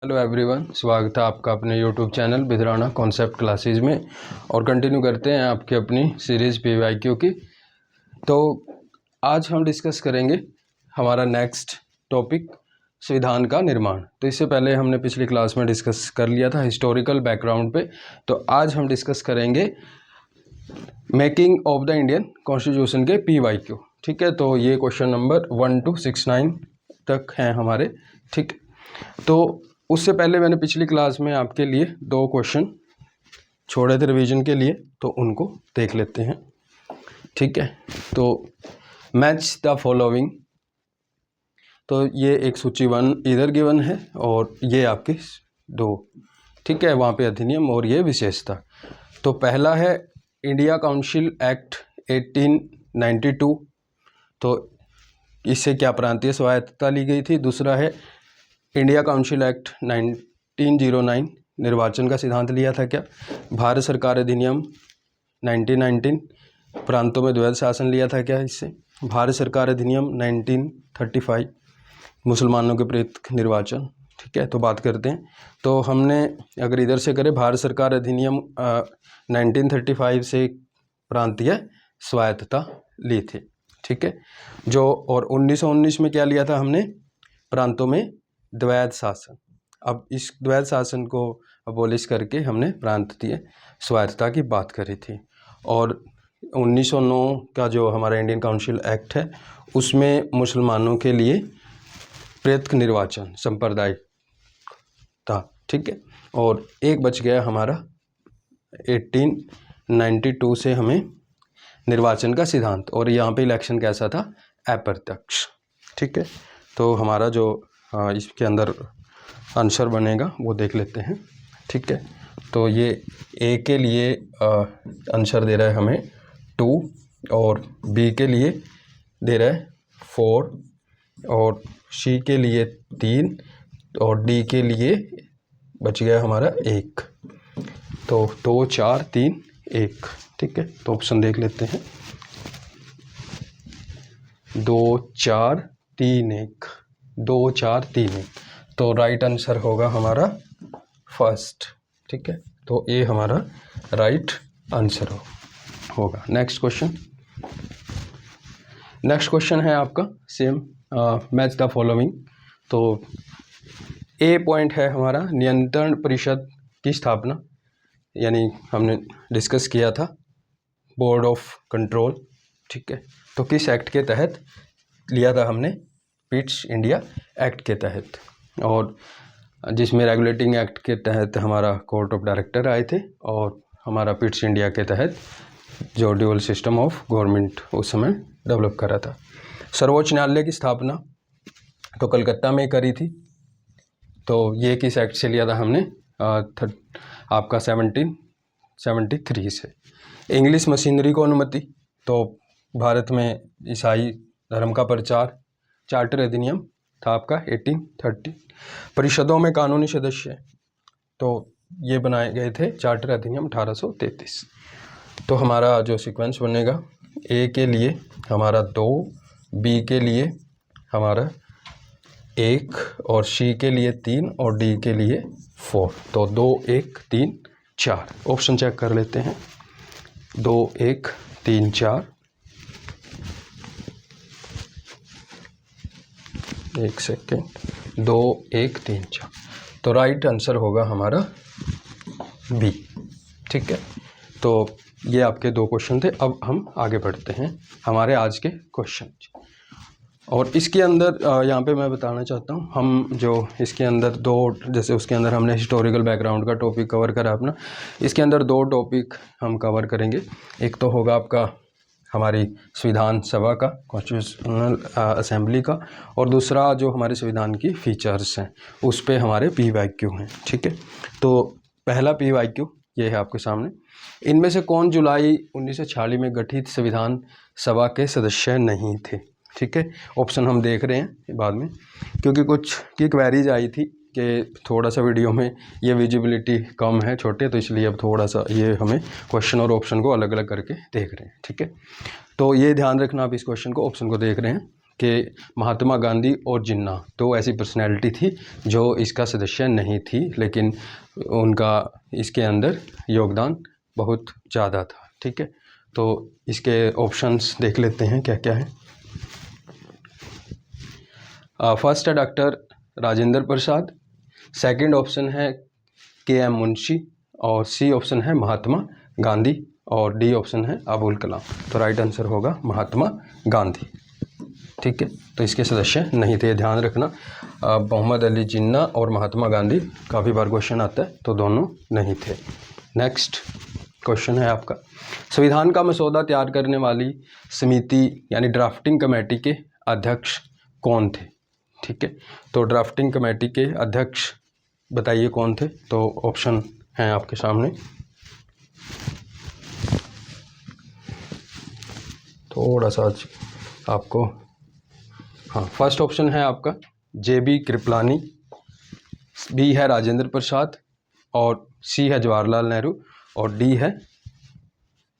Hello everyone, स्वागत है आपका अपने यूट्यूब चैनल बिधराना कॉन्सेप्ट क्लासेस में। और कंटिन्यू करते हैं आपकी अपनी सीरीज़ पीवाईक्यू की। तो आज हम डिस्कस करेंगे हमारा नेक्स्ट टॉपिक संविधान का निर्माण। तो इससे पहले हमने पिछली क्लास में डिस्कस कर लिया था हिस्टोरिकल बैकग्राउंड पे। तो आज हम डिस्कस करेंगे making of the Indian constitution के पीवाईक्यू। ठीक है, तो ये क्वेश्चन नंबर 1 to 69 तक हैं हमारे। ठीक, तो उससे पहले मैंने पिछली क्लास में आपके लिए 2 क्वेश्चन छोड़े थे रिवीजन के लिए, तो उनको देख लेते हैं। ठीक है, तो मैच द फॉलोइंग। तो ये एक सूची 1 इधर गिवन है और ये आपकी 2। ठीक है, वहाँ पे अधिनियम और ये विशेषता। तो पहला है इंडिया काउंसिल एक्ट 1892। तो इससे क्या प्रांतीय स्वायत्तता ली गई थी। दूसरा है इंडिया काउंसिल एक्ट 1909, निर्वाचन का सिद्धांत लिया था क्या। भारत सरकार अधिनियम 1919, प्रांतों में द्वैध शासन लिया था क्या इससे। भारत सरकार अधिनियम 1935, मुसलमानों के प्रेरित निर्वाचन। ठीक है, तो बात करते हैं। तो हमने अगर इधर से करें, भारत सरकार अधिनियम 1935 से प्रांतीय स्वायत्तता ली थी। ठीक है, जो और 1919 में क्या लिया था हमने, प्रांतों में द्वैध शासन। अब इस द्वैध शासन को अबोलिश करके हमने प्रांतीय स्वायत्तता की बात करी थी। और 1909 का जो हमारा इंडियन काउंसिल एक्ट है उसमें मुसलमानों के लिए प्रेरित निर्वाचन सांप्रदायिक था। ठीक है, और एक बच गया हमारा 1892 से हमें निर्वाचन का सिद्धांत, और यहाँ पे इलेक्शन कैसा था, अप्रत्यक्ष। ठीक है, तो हमारा जो इसके अंदर आंसर बनेगा वो देख लेते हैं। ठीक है, तो ये ए के लिए आंसर दे रहा है हमें 2, और बी के लिए दे रहा है 4, और सी के लिए 3, और डी के लिए बच गया हमारा 1। तो 2 4 3 1। ठीक है, तो ऑप्शन देख लेते हैं। 2 4 3 1, 2 4 3 1। तो राइट आंसर होगा हमारा फर्स्ट। ठीक है, तो ये हमारा राइट आंसर होगा। नेक्स्ट क्वेश्चन है आपका सेम, मैच द फॉलोइंग। तो ए पॉइंट है हमारा नियंत्रण परिषद की स्थापना, यानी हमने डिस्कस किया था बोर्ड ऑफ कंट्रोल। ठीक है, तो किस एक्ट के तहत लिया था हमने, पिट्स इंडिया एक्ट के तहत, और जिसमें रेगुलेटिंग एक्ट के तहत हमारा कोर्ट ऑफ डायरेक्टर आए थे, और हमारा पिट्स इंडिया के तहत जो ड्यूअल सिस्टम ऑफ गवर्नमेंट उस समय डेवलप करा था। सर्वोच्च न्यायालय की स्थापना तो कलकत्ता में करी थी। तो ये किस एक्ट से लिया था हमने, आपका 1773 से। इंग्लिश मशीनरी को अनुमति, तो भारत में ईसाई धर्म का प्रचार, चार्टर अधिनियम था आपका 1830। परिषदों में कानूनी सदस्य, तो ये बनाए गए थे चार्टर अधिनियम 1833। तो हमारा जो सीक्वेंस बनेगा, ए के लिए हमारा 2, बी के लिए हमारा 1, और सी के लिए 3, और डी के लिए 4। तो 2 1 3 4। ऑप्शन चेक कर लेते हैं। 2 1 3 4। एक सेकेंड। 2 1 3 4। तो राइट आंसर होगा हमारा बी। ठीक है, तो ये आपके 2 क्वेश्चन थे। अब हम आगे बढ़ते हैं हमारे आज के क्वेश्चन। और इसके अंदर यहाँ पे मैं बताना चाहता हूँ, हम जो इसके अंदर 2, जैसे उसके अंदर हमने हिस्टोरिकल बैकग्राउंड का टॉपिक कवर करा अपना, इसके अंदर 2 टॉपिक हम कवर करेंगे। एक तो होगा आपका हमारी संविधान सभा का, कॉन्स्टिट्यूशनल असेंबली का, और दूसरा जो हमारे संविधान की फीचर्स हैं उस पे हमारे पीवाईक्यू हैं। ठीक है, तो पहला पीवाईक्यू ये है आपके सामने। इनमें से कौन जुलाई 1946 में गठित संविधान सभा के सदस्य नहीं थे। ठीक है, ऑप्शन हम देख रहे हैं बाद में, क्योंकि कुछ की क्वेरीज आई थी कि थोड़ा सा वीडियो में ये विजिबिलिटी कम है, छोटे, तो इसलिए अब थोड़ा सा ये हमें क्वेश्चन और ऑप्शन को अलग अलग करके देख रहे हैं। ठीक है, तो ये ध्यान रखना आप इस क्वेश्चन को, ऑप्शन को देख रहे हैं कि महात्मा गांधी और जिन्ना तो ऐसी पर्सनैलिटी थी जो इसका सदस्य नहीं थी, लेकिन उनका इसके अंदर योगदान बहुत ज़्यादा था। ठीक है, तो इसके ऑप्शंस देख लेते हैं क्या क्या है। फर्स्ट है doctor Rajendra Prasad, second option है के.एम. मुंशी, और सी ऑप्शन है महात्मा गांधी, और डी ऑप्शन है अबुल कलाम। तो राइट आंसर होगा महात्मा गांधी। ठीक है, तो इसके सदस्य नहीं थे, ध्यान रखना। मोहम्मद अली जिन्ना और महात्मा गांधी काफ़ी बार क्वेश्चन आता है, तो दोनों नहीं थे। नेक्स्ट क्वेश्चन है आपका, संविधान का मसौदा तैयार करने वाली समिति यानी ड्राफ्टिंग कमेटी के अध्यक्ष कौन थे? ठीक है, तो ड्राफ्टिंग कमेटी के अध्यक्ष बताइए कौन थे। तो ऑप्शन हैं आपके सामने, थोड़ा सा आपको, हाँ, फर्स्ट ऑप्शन है आपका जे.बी. कृपलानी, बी है राजेंद्र प्रसाद, और सी है जवाहरलाल नेहरू, और डी है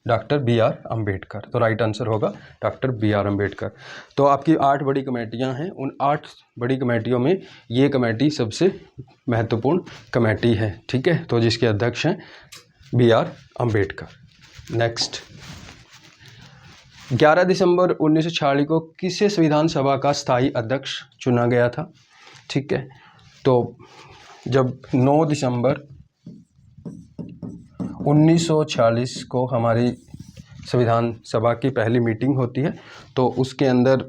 डॉक्टर बी.आर. अम्बेडकर। तो राइट आंसर होगा डॉक्टर बी.आर. अम्बेडकर। तो आपकी 8 बड़ी कमेटियां हैं, उन 8 बड़ी कमेटियों में ये कमेटी सबसे महत्वपूर्ण कमेटी है। ठीक है, तो जिसके अध्यक्ष हैं बी.आर. अम्बेडकर। नेक्स्ट, 11 दिसंबर 1946 को किसे संविधान सभा का स्थायी अध्यक्ष चुना गया था? ठीक है, तो जब 9 दिसंबर 1946 को हमारी संविधान सभा की पहली मीटिंग होती है, तो उसके अंदर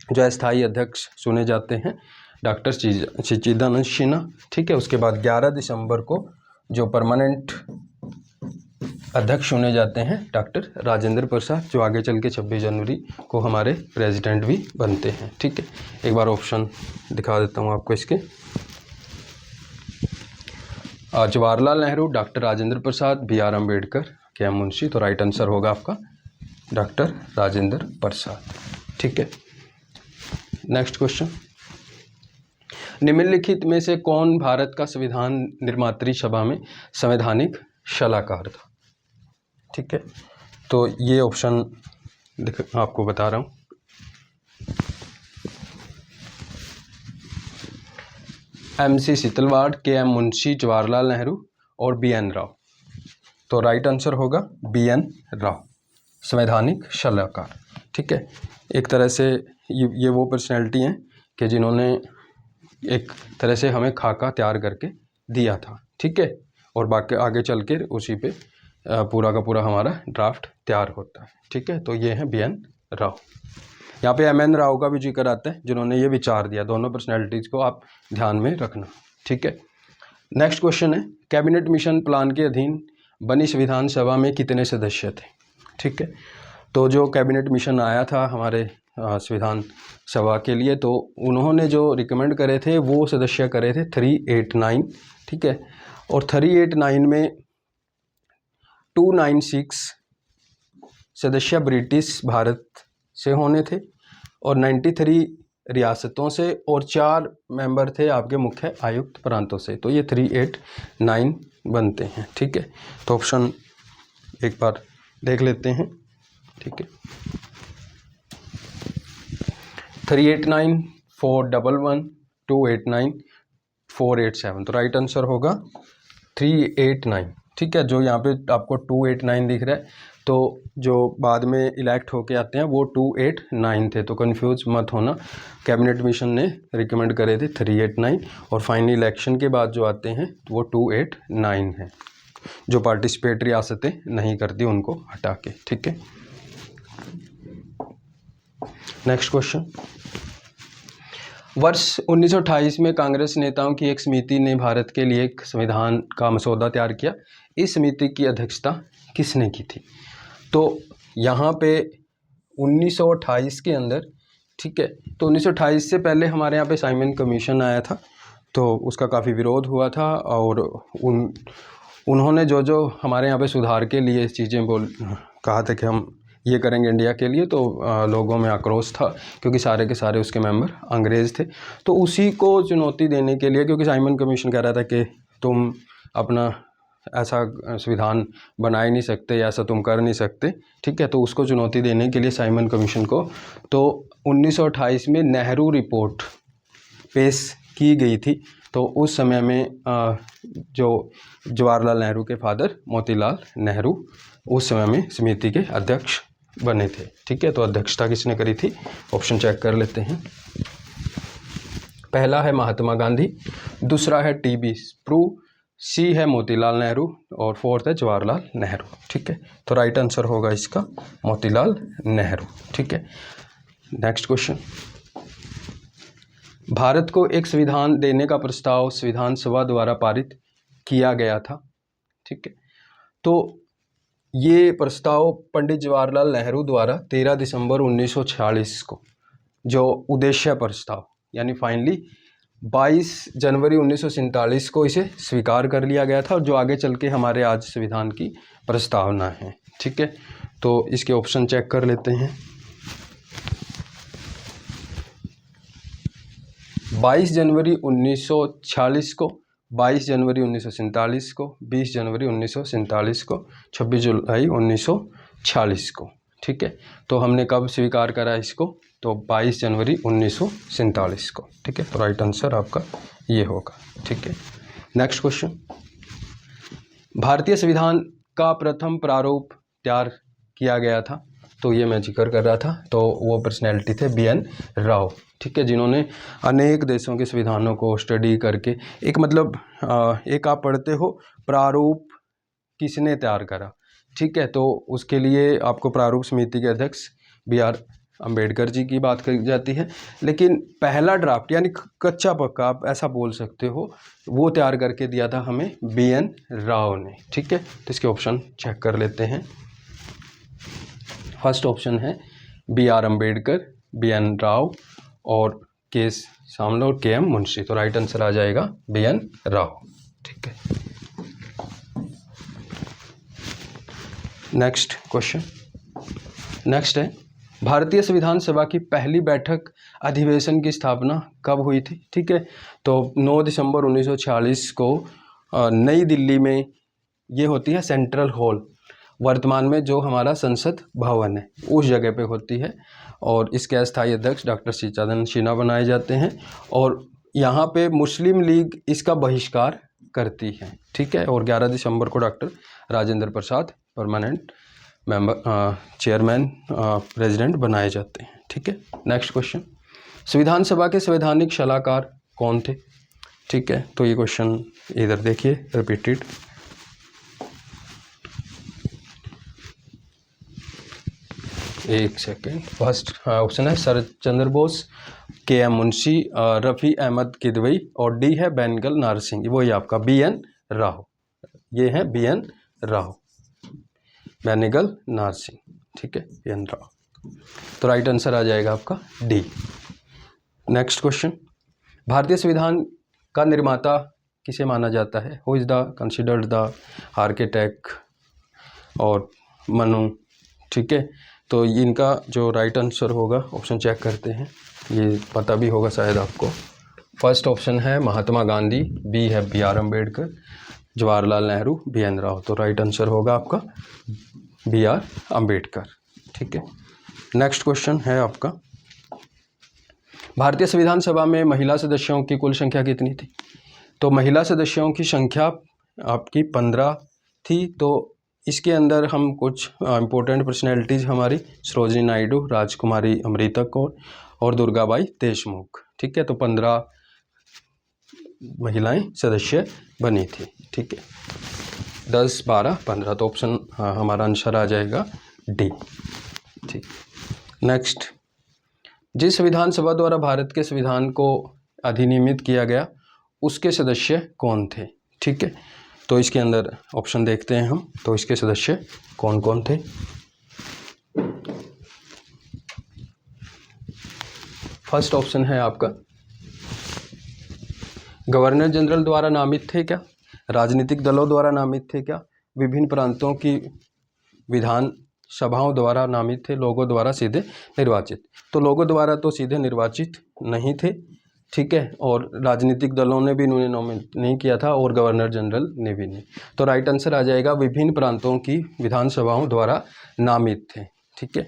जो अस्थायी अध्यक्ष चुने जाते हैं डॉक्टर सच्चिदानंद सिन्हा। ठीक है, उसके बाद 11 दिसंबर को जो परमानेंट अध्यक्ष चुने जाते हैं डॉक्टर राजेंद्र प्रसाद, जो आगे चल के 26 जनवरी को हमारे प्रेसिडेंट भी बनते हैं। ठीक है, एक बार ऑप्शन दिखा देता हूँ आपको इसके, Jawaharlal Nehru, doctor Rajendra Prasad, B R. Ambedkar, KM. Munshi. तो राइट आंसर होगा आपका डॉक्टर राजेंद्र प्रसाद। ठीक है, नेक्स्ट क्वेश्चन, निम्नलिखित में से कौन भारत का संविधान निर्मात्री सभा में संवैधानिक सलाहकार था? ठीक है, तो ये ऑप्शन आपको बता रहा हूँ। एम.सी. सीतलवाड़, के.एम. मुंशी, जवाहरलाल नेहरू और बी.एन. राव। तो राइट आंसर होगा बी.एन. राव, संवैधानिक सलाहकार। ठीक है, एक तरह से ये वो पर्सनैलिटी हैं कि जिन्होंने एक तरह से हमें खाका तैयार करके दिया था। ठीक है, और बाकी आगे चल के उसी पे पूरा का पूरा हमारा ड्राफ्ट तैयार होता है। ठीक है, तो ये है बी.एन. राव। यहाँ पे एम.एन. राव का भी जिक्र आता है, जिन्होंने ये विचार दिया। दोनों पर्सनैलिटीज़ को आप ध्यान में रखना। ठीक है, नेक्स्ट क्वेश्चन है, कैबिनेट मिशन प्लान के अधीन बनी संविधान सभा में कितने सदस्य थे? ठीक है, तो जो कैबिनेट मिशन आया था हमारे संविधान सभा के लिए, तो उन्होंने जो रिकमेंड करे थे वो सदस्य करे थे 389। ठीक है, और 389 में 296 सदस्य ब्रिटिश भारत से होने थे, और 93 रियासतों से, और 4 मेंबर थे आपके मुख्य आयुक्त प्रांतों से। तो ये 389 बनते हैं। ठीक है, तो ऑप्शन एक बार देख लेते हैं। ठीक है, 389, 411, 289, 487। तो राइट आंसर होगा 389। ठीक है, जो यहाँ पे आपको 289 दिख रहा है, तो जो बाद में इलेक्ट होके आते हैं वो 289 थे, तो कंफ्यूज मत होना। कैबिनेट मिशन ने रिकमेंड करे थे 389, और फाइनल इलेक्शन के बाद जो आते हैं तो वो 289 है, जो पार्टिसिपेट रियासतें नहीं करती उनको हटा के। ठीक है, नेक्स्ट क्वेश्चन, वर्ष 1928 में कांग्रेस नेताओं की एक समिति ने भारत के लिए एक संविधान का मसौदा तैयार किया। इस समिति की अध्यक्षता किसने की थी? तो यहाँ पे 1928 के अंदर, ठीक है, तो 1928 से पहले हमारे यहाँ पे साइमन कमीशन आया था, तो उसका काफ़ी विरोध हुआ था, और उन्होंने जो हमारे यहाँ पे सुधार के लिए चीज़ें कहा था कि हम ये करेंगे इंडिया के लिए, तो लोगों में आक्रोश था, क्योंकि सारे के सारे उसके मेंबर अंग्रेज़ थे। तो उसी को चुनौती देने के लिए, क्योंकि साइमन कमीशन कह रहा था कि तुम अपना ऐसा संविधान बना ही नहीं सकते, ऐसा तुम कर नहीं सकते। ठीक है, तो उसको चुनौती देने के लिए साइमन कमीशन को, तो 1928 में नेहरू रिपोर्ट पेश की गई थी। तो उस समय में जो जवाहरलाल नेहरू के फादर मोतीलाल नेहरू उस समय में समिति के अध्यक्ष बने थे। ठीक है, तो अध्यक्षता किसने करी थी? ऑप्शन चेक कर लेते हैं। पहला है महात्मा गांधी, दूसरा है टी.बी. स्प्रू, सी है मोतीलाल नेहरू और फोर्थ है जवाहरलाल नेहरू। ठीक है, तो राइट आंसर होगा इसका मोतीलाल नेहरू। ठीक है, नेक्स्ट क्वेश्चन। भारत को एक संविधान देने का प्रस्ताव संविधान सभा द्वारा पारित किया गया था। ठीक है, तो ये प्रस्ताव पंडित जवाहरलाल नेहरू द्वारा 13 दिसंबर 1946 को, जो उद्देश्य प्रस्ताव यानी फाइनली 22 जनवरी 1947 को इसे स्वीकार कर लिया गया था, और जो आगे चल के हमारे आज संविधान की प्रस्तावना है। ठीक है, तो इसके ऑप्शन चेक कर लेते हैं। 22 जनवरी 1946 को, 22 जनवरी 1947 को, 20 जनवरी 1947 को, 26 जुलाई 1946 को। ठीक है, तो हमने कब स्वीकार करा इसको? तो 22 जनवरी 1947 को। ठीक है, तो राइट आंसर आपका ये होगा। ठीक है, नेक्स्ट क्वेश्चन। भारतीय संविधान का प्रथम प्रारूप तैयार किया गया था, तो ये मैं जिक्र कर रहा था, तो वो पर्सनैलिटी थे बी.एन. राव। ठीक है, जिन्होंने अनेक देशों के संविधानों को स्टडी करके एक मतलब एक आप पढ़ते हो प्रारूप किसने तैयार करा। ठीक है, तो उसके लिए आपको प्रारूप समिति के अध्यक्ष बी.आर. अम्बेडकर जी की बात करी जाती है, लेकिन पहला ड्राफ्ट यानी कच्चा पक्का आप ऐसा बोल सकते हो, वो तैयार करके दिया था हमें बी.एन. राव ने। ठीक है, तो इसके ऑप्शन चेक कर लेते हैं। फर्स्ट ऑप्शन है बी.आर. अम्बेडकर, बी.एन. राव और के सामने और के.एम. मुंशी। तो राइट आंसर आ जाएगा बी.एन. राव। ठीक है, नेक्स्ट क्वेश्चन। नेक्स्ट है भारतीय संविधान सभा की पहली बैठक अधिवेशन की स्थापना कब हुई थी? ठीक है, तो 9 दिसंबर 1946 को नई दिल्ली में ये होती है सेंट्रल हॉल, वर्तमान में जो हमारा संसद भवन है उस जगह पे होती है, और इसके अस्थायी अध्यक्ष डॉक्टर सीतानंद सिन्हा बनाए जाते हैं, और यहाँ पे मुस्लिम लीग इसका बहिष्कार करती है। ठीक है, और 11 दिसंबर को doctor Rajendra Prasad permanent member chairman president बनाए जाते हैं। ठीक है, नेक्स्ट क्वेश्चन। संविधान सभा के संवैधानिक सलाहकार कौन थे? ठीक है, तो ये क्वेश्चन इधर देखिए रिपीटेड। एक सेकेंड। फर्स्ट ऑप्शन है शरद चंद्र बोस, के.एम. मुंशी, रफ़ी अहमद किदवई, और डी है बेनेगल नारसिंह। वही आपका बी.एन. राव, ये है बी.एन. राव, बेनेगल नारसिंह। ठीक है, बी.एन. राव। तो राइट आंसर आ जाएगा आपका डी। Next question. भारतीय संविधान का निर्माता किसे माना जाता है? Who is the considered the architect और मनु। ठीक है, तो इनका जो राइट आंसर होगा ऑप्शन चेक करते हैं, ये पता भी होगा शायद आपको। फर्स्ट ऑप्शन है महात्मा गांधी, बी है बी.आर. अम्बेडकर, जवाहरलाल नेहरू, बी.एन. राव। तो राइट आंसर होगा आपका बी.आर. अम्बेडकर। ठीक है, नेक्स्ट क्वेश्चन है आपका भारतीय संविधान सभा में महिला सदस्यों की कुल संख्या कितनी थी? तो महिला सदस्यों की संख्या आपकी 15 थी। तो इसके अंदर हम कुछ इम्पोर्टेंट पर्सनैलिटीज़ हमारी सरोजिनी नायडू, राजकुमारी अमृता कौर और दुर्गाबाई देशमुख। ठीक है, तो 15 महिलाएं सदस्य बनी थी। ठीक है, 10, 12, 15, तो ऑप्शन हमारा आंसर आ जाएगा डी। ठीक, नेक्स्ट। जिस संविधान सभा द्वारा भारत के संविधान को अधिनियमित किया गया उसके सदस्य कौन थे? ठीक है, तो इसके अंदर ऑप्शन देखते हैं हम, तो इसके सदस्य कौन कौन थे। फर्स्ट ऑप्शन है आपका गवर्नर जनरल द्वारा नामित थे क्या, राजनीतिक दलों द्वारा नामित थे क्या, विभिन्न प्रांतों की विधान सभाओं द्वारा नामित थे, लोगों द्वारा सीधे निर्वाचित। तो लोगों द्वारा तो सीधे निर्वाचित नहीं थे। ठीक है, और राजनीतिक दलों ने भी इन्होंने नॉमिनेट नहीं किया था, और गवर्नर जनरल ने भी नहीं। तो राइट आंसर आ जाएगा विभिन्न प्रांतों की विधानसभाओं द्वारा नामित थे। ठीक है,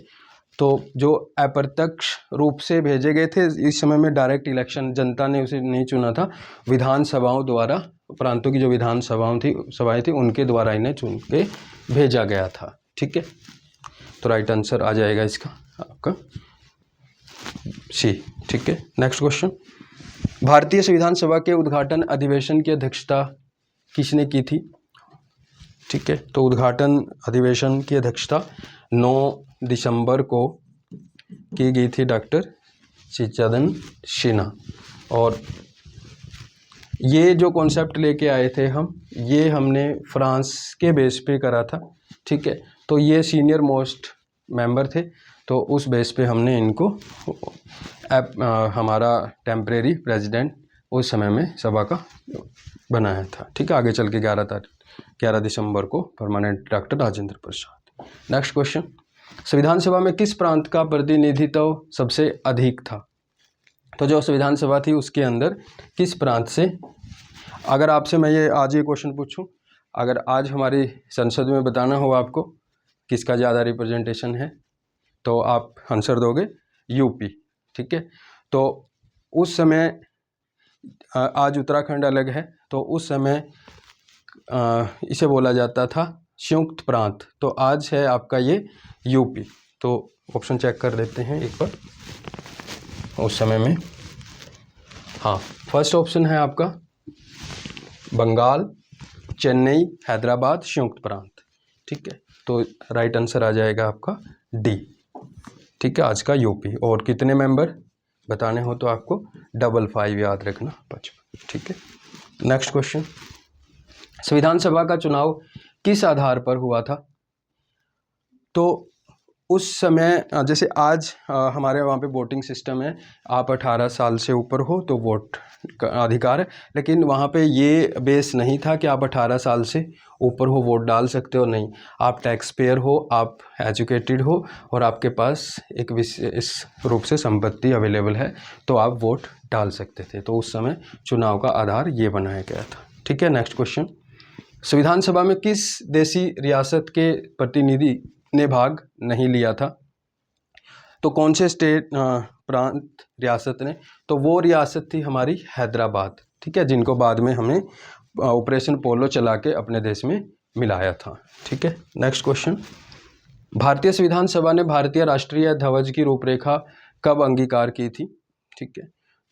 तो जो अप्रत्यक्ष रूप से भेजे गए थे, इस समय में डायरेक्ट इलेक्शन, जनता ने उसे नहीं चुना था, विधानसभाओं द्वारा, प्रांतों की जो सभाएं थी उनके द्वारा इन्हें चुन के भेजा गया था। ठीक है, तो राइट आंसर आ जाएगा इसका आपका सी। ठीक है, नेक्स्ट क्वेश्चन, भारतीय संविधान सभा के उद्घाटन अधिवेशन की अध्यक्षता किसने की थी? ठीक है, तो उद्घाटन अधिवेशन की अध्यक्षता 9 दिसंबर को की गई थी डॉक्टर चित्तरंजन सिन्हा। और ये जो कॉन्सेप्ट लेके आए थे ये हमने फ्रांस के बेस पे करा था। ठीक है, तो ये सीनियर मोस्ट मेंबर थे, तो उस बेस पे हमने इनको हमारा टेम्परेरी प्रेसिडेंट उस समय में सभा का बनाया था। ठीक है, आगे चल के 11 दिसंबर को permanent doctor Rajendra Prasad. Next question, संविधान सभा में किस प्रांत का प्रतिनिधित्व सबसे अधिक था? तो जो संविधान सभा थी उसके अंदर किस प्रांत से, अगर आपसे मैं आज ये क्वेश्चन पूछूं, अगर आज हमारी संसद में बताना हो आपको किसका ज़्यादा रिप्रेजेंटेशन है, तो आप आंसर दोगे यूपी। ठीक है, तो उस समय आज उत्तराखंड अलग है, तो उस समय इसे बोला जाता था संयुक्त प्रांत, तो आज है आपका ये यूपी। तो ऑप्शन चेक कर देते हैं एक बार उस समय में। हाँ, फर्स्ट ऑप्शन है आपका बंगाल, चेन्नई, हैदराबाद, संयुक्त प्रांत। ठीक है, तो राइट आंसर आ जाएगा आपका डी। ठीक है, आज का यूपी। और कितने मेंबर बताने हो तो आपको 55 याद रखना, 55। ठीक है, नेक्स्ट क्वेश्चन, संविधान सभा का चुनाव किस आधार पर हुआ था? तो उस समय जैसे आज हमारे वहाँ पे वोटिंग सिस्टम है, आप 18 साल से ऊपर हो तो वोट का अधिकार है, लेकिन वहाँ पे ये बेस नहीं था कि आप 18 साल से ऊपर हो वोट डाल सकते हो, नहीं, आप टैक्स पेयर हो, आप एजुकेटेड हो और आपके पास एक विशेष रूप से संपत्ति अवेलेबल है तो आप वोट डाल सकते थे। तो उस समय चुनाव का आधार ये बनाया गया था। ठीक है, नेक्स्ट क्वेश्चन, संविधान सभा में किस देशी रियासत के प्रतिनिधि ने भाग नहीं लिया था? तो कौन से स्टेट प्रांत रियासत ने? तो वो रियासत थी हमारी हैदराबाद। ठीक है, जिनको बाद में हमें ऑपरेशन पोलो चला के अपने देश में मिलाया था। ठीक है, नेक्स्ट क्वेश्चन, भारतीय संविधान सभा ने भारतीय राष्ट्रीय ध्वज की रूपरेखा कब अंगीकार की थी? ठीक है,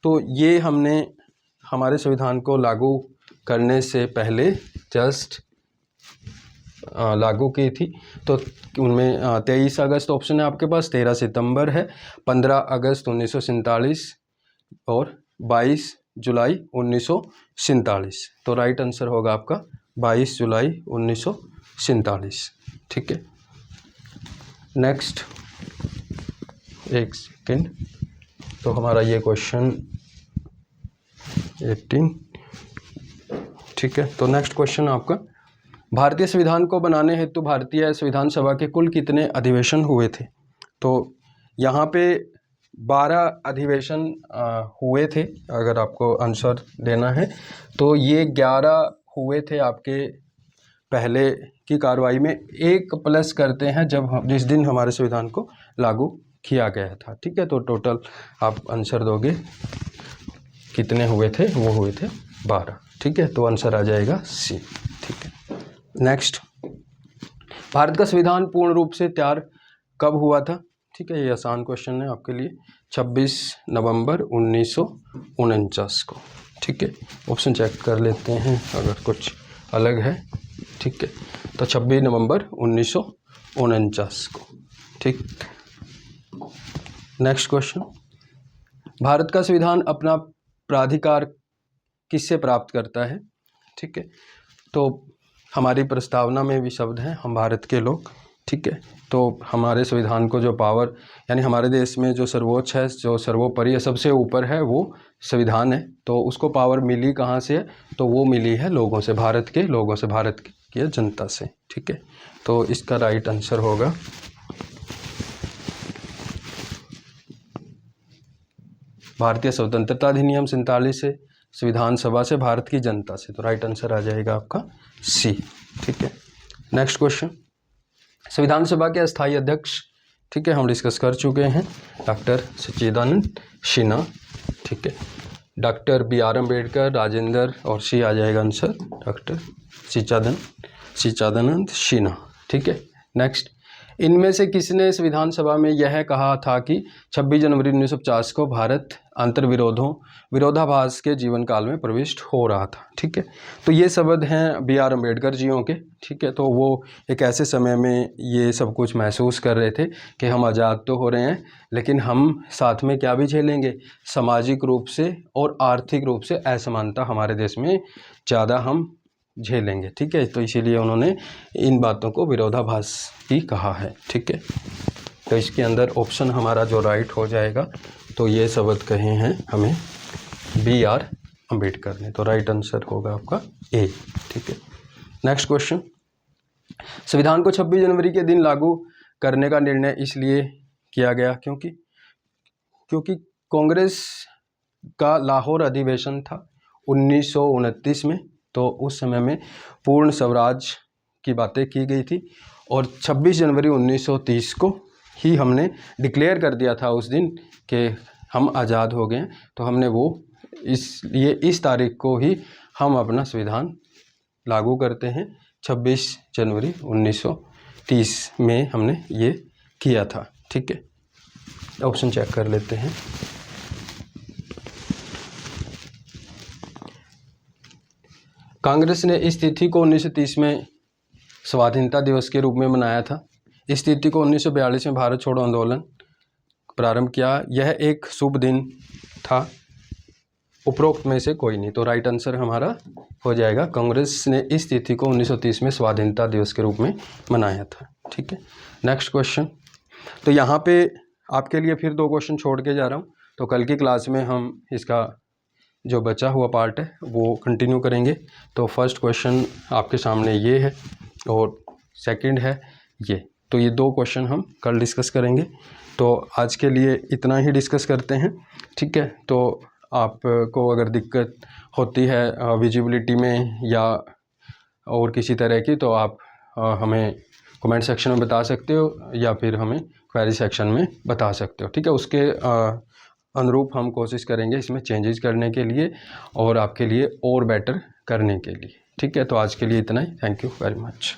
तो ये हमने हमारे संविधान को लागू करने से पहले जस्ट लागू की थी। तो उनमें 23 अगस्त ऑप्शन है आपके पास, 13 सितंबर है, 15 अगस्त 1947 और 22 जुलाई 1947। तो राइट आंसर होगा आपका 22 जुलाई 1947। ठीक है, नेक्स्ट एक सेकेंड, तो हमारा ये क्वेश्चन 18। ठीक है, तो नेक्स्ट क्वेश्चन आपका, भारतीय संविधान को बनाने हेतु भारतीय संविधान सभा के कुल कितने अधिवेशन हुए थे? तो यहाँ पे 12 अधिवेशन हुए थे। अगर आपको आंसर देना है तो ये 11 हुए थे आपके पहले की कार्रवाई में, एक प्लस करते हैं जिस दिन हमारे संविधान को लागू किया गया था। ठीक है, तो टोटल आप आंसर दोगे कितने हुए थे, वो हुए थे 12। ठीक है, तो आंसर आ जाएगा सी। ठीक है, नेक्स्ट, भारत का संविधान पूर्ण रूप से तैयार कब हुआ था? ठीक है, ये आसान क्वेश्चन है आपके लिए, 26 नवंबर 1949 को। ठीक है, ऑप्शन चेक कर लेते हैं अगर कुछ अलग है। ठीक है, तो 26 नवंबर 1949 को। ठीक, नेक्स्ट क्वेश्चन, भारत का संविधान अपना प्राधिकार किससे प्राप्त करता है? ठीक है, तो हमारी प्रस्तावना में भी शब्द है हम भारत के लोग। ठीक है, तो हमारे संविधान को जो पावर, यानी हमारे देश में जो सर्वोच्च है, जो सर्वोपरि है, सबसे ऊपर है, वो संविधान है। तो उसको पावर मिली कहाँ से है? तो वो मिली है लोगों से, भारत के लोगों से, भारत की जनता से। ठीक है, तो इसका राइट आंसर होगा भारतीय स्वतंत्रता अधिनियम 47 से, संविधान सभा से, भारत की जनता से। तो राइट आंसर आ जाएगा आपका सी। ठीक है, नेक्स्ट क्वेश्चन, संविधान सभा के अस्थायी अध्यक्ष ठीक है, हम डिस्कस कर चुके हैं डॉक्टर सच्चिदानंद सिन्हा, ठीक है, डॉक्टर BR अम्बेडकर, राजेंद्र, और सी आ जाएगा आंसर, डॉक्टर सच्चिदानंद सिन्हा, ठीक है। नेक्स्ट, इनमें से किसने इस विधानसभा में यह कहा था कि 26 जनवरी 1950 को भारत विरोधाभास के जीवन काल में प्रविष्ट हो रहा था, ठीक है। तो ये शब्द हैं BR अम्बेडकर जियों के, ठीक है। तो वो एक ऐसे समय में ये सब कुछ महसूस कर रहे थे कि हम आज़ाद तो हो रहे हैं, लेकिन हम साथ में क्या भी झेलेंगे, सामाजिक रूप से और आर्थिक रूप से असमानता हमारे देश में ज़्यादा हम झेलेंगे, ठीक है। तो इसीलिए उन्होंने इन बातों को विरोधाभास ही कहा है, ठीक है। तो इसके अंदर ऑप्शन हमारा जो राइट हो जाएगा, तो ये शब्द कहे हैं हमें BR अम्बेडकर ने, तो राइट आंसर होगा आपका ए, ठीक है। नेक्स्ट क्वेश्चन, संविधान को 26 जनवरी के दिन लागू करने का निर्णय इसलिए किया गया क्योंकि कांग्रेस का लाहौर अधिवेशन था 1929 में, तो उस समय में पूर्ण स्वराज की बातें की गई थी, और 26 जनवरी 1930 को ही हमने डिक्लेयर कर दिया था उस दिन कि हम आज़ाद हो गए। तो हमने वो इसलिए इस तारीख को ही हम अपना संविधान लागू करते हैं, 26 जनवरी 1930 में हमने ये किया था, ठीक है। ऑप्शन चेक कर लेते हैं। कांग्रेस ने इस तिथि को 1930 में स्वाधीनता दिवस के रूप में मनाया था। इस तिथि को 1942 में भारत छोड़ो आंदोलन प्रारंभ किया। यह एक शुभ दिन था, उपरोक्त में से कोई नहीं, तो राइट आंसर हमारा हो जाएगा, कांग्रेस ने इस तिथि को 1930 में स्वाधीनता दिवस के रूप में मनाया था, ठीक है। नेक्स्ट क्वेश्चन, तो यहाँ पे आपके लिए फिर 2 क्वेश्चन छोड़ के जा रहा हूँ, तो कल की क्लास में हम इसका जो बचा हुआ पार्ट है वो कंटिन्यू करेंगे। तो फर्स्ट क्वेश्चन आपके सामने ये है और सेकंड है ये, तो ये 2 क्वेश्चन हम कल डिस्कस करेंगे। तो आज के लिए इतना ही डिस्कस करते हैं, ठीक है। तो आपको अगर दिक्कत होती है विजिबिलिटी में या और किसी तरह की, तो आप हमें कमेंट सेक्शन में बता सकते हो या फिर हमें क्वेरी सेक्शन में बता सकते हो, ठीक है। उसके अनुरूप हम कोशिश करेंगे इसमें चेंजेस करने के लिए और आपके लिए और बेटर करने के लिए, ठीक है। तो आज के लिए इतना ही, थैंक यू वेरी मच।